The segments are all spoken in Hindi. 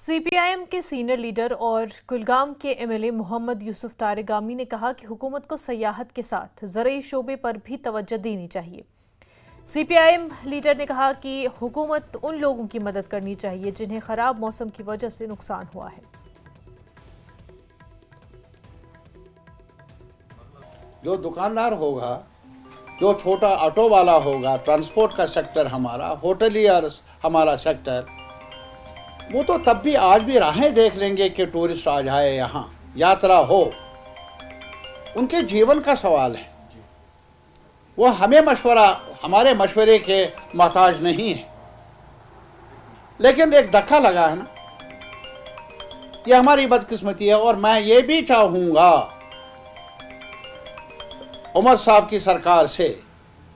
सीपीआईएम के सीनियर लीडर और कुलगाम के एमएलए मोहम्मद यूसुफ तारेगामी ने कहा कि हुकूमत को सयाहत के साथ ज़रई शोबे पर भी तवज्जो देनी चाहिए। सीपीआईएम लीडर ने कहा कि हुकूमत उन लोगों की मदद करनी चाहिए जिन्हें खराब मौसम की वजह से नुकसान हुआ है। जो दुकानदार होगा, जो छोटा ऑटो वाला होगा, ट्रांसपोर्ट का सेक्टर हमारा, होटलियर हमारा सेक्टर, वो तो तब भी आज भी राहें देख लेंगे कि टूरिस्ट आ जाए, यहाँ यात्रा हो। उनके जीवन का सवाल है। वो हमारे मशवरे के मोहताज नहीं है। लेकिन एक धक्का लगा है ना, ये हमारी बदकिस्मती है। और मैं ये भी चाहूँगा उमर साहब की सरकार से,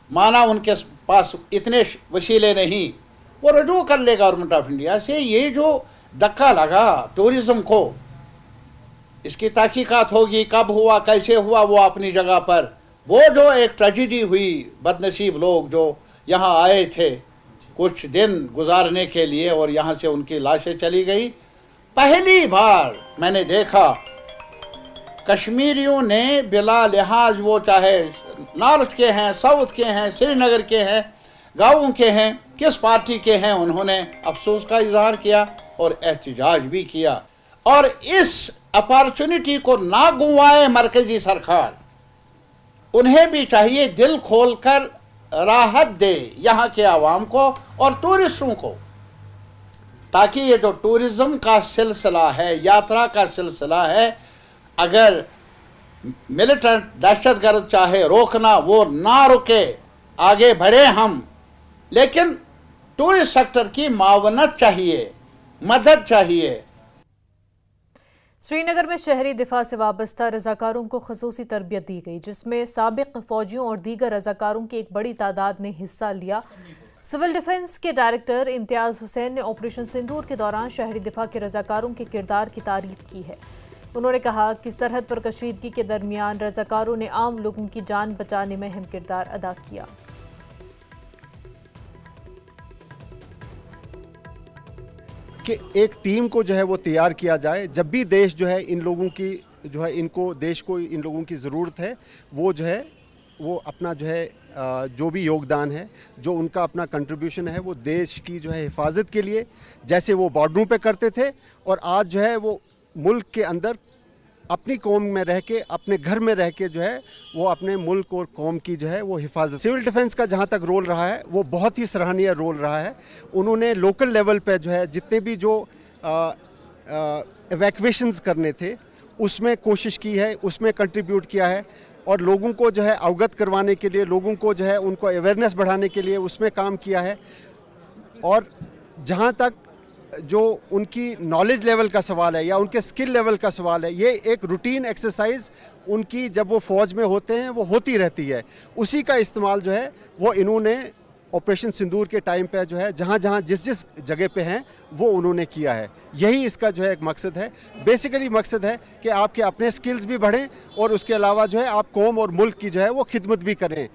माना उनके पास इतने वसीले नहीं, वो रजू कर ले गवर्नमेंट ऑफ इंडिया से। ये जो धक्का लगा टूरिज़्म को, इसकी तहकीकात होगी, कब हुआ, कैसे हुआ, वो अपनी जगह पर। वो जो एक ट्रेजिडी हुई, बदनसीब लोग जो यहाँ आए थे कुछ दिन गुजारने के लिए और यहाँ से उनकी लाशें चली गई। पहली बार मैंने देखा कश्मीरियों ने बिला लिहाज, वो चाहे नॉर्थ के हैं, साउथ के हैं, श्रीनगर के हैं, गाँवों के हैं, किस पार्टी के हैं, उन्होंने अफसोस का इजहार किया और एहतजाज भी किया। और इस अपॉर्चुनिटी को ना गंवाए मरकजी सरकार। उन्हें भी चाहिए दिल खोलकर राहत दे यहाँ के आवाम को और टूरिस्टों को, ताकि ये जो टूरिज़्म का सिलसिला है, यात्रा का सिलसिला है, अगर मिलिटेंट दहशतगर्द चाहे रोकना, वो ना रुके, आगे बढ़े हम। लेकिन टूरिस्ट सेक्टर की मावनत चाहिए, मदद चाहिए। श्रीनगर में शहरी दिफा से वाबस्ता रजाकारों को खसूसी तरबियत दी गई, जिसमें साबिक फौजियों और दीगर रजाकारों की एक बड़ी तादाद ने हिस्सा लिया। सिविल डिफेंस के डायरेक्टर इम्तियाज हुसैन ने ऑपरेशन सिंदूर के दौरान शहरी दिफा के रजाकारों के किरदार की तारीफ की है। उन्होंने कहा कि सरहद पर कशीदगी के दरमियान रजाकारों ने आम लोगों की जान बचाने में अहम किरदार अदा किया। कि एक टीम को जो है वो तैयार किया जाए। जब भी देश जो है इन लोगों की जो है देश को इन लोगों की ज़रूरत है, वो जो है वो अपना जो है जो भी योगदान है, जो उनका अपना कंट्रीब्यूशन है, वो देश की जो है हिफाजत के लिए, जैसे वो बॉर्डरों पे करते थे, और आज जो है वो मुल्क के अंदर अपनी कौम में रह के, अपने घर में रह के जो है वो अपने मुल्क और कौम की जो है वो हिफाजत। सिविल डिफेंस का जहाँ तक रोल रहा है वो बहुत ही सराहनीय रोल रहा है। उन्होंने लोकल लेवल पे जो है जितने भी जो एवैक्यूएशंस करने थे उसमें कोशिश की है, उसमें कंट्रीब्यूट किया है, और लोगों को जो है अवगत करवाने के लिए, लोगों को जो है उनको अवेयरनेस बढ़ाने के लिए उसमें काम किया है। और जहाँ तक जो उनकी नॉलेज लेवल का सवाल है या उनके स्किल लेवल का सवाल है, ये एक रूटीन एक्सरसाइज उनकी जब वो फ़ौज में होते हैं वो होती रहती है। उसी का इस्तेमाल जो है वो इन्होंने ऑपरेशन सिंदूर के टाइम पे जो है जहाँ जहाँ जिस जगह पे हैं वो उन्होंने किया है। यही इसका जो है एक मकसद है। बेसिकली मकसद है कि आपके अपने स्किल्स भी बढ़ें और उसके अलावा जो है आप कौम और मुल्क की जो है वो खिदमत भी करें।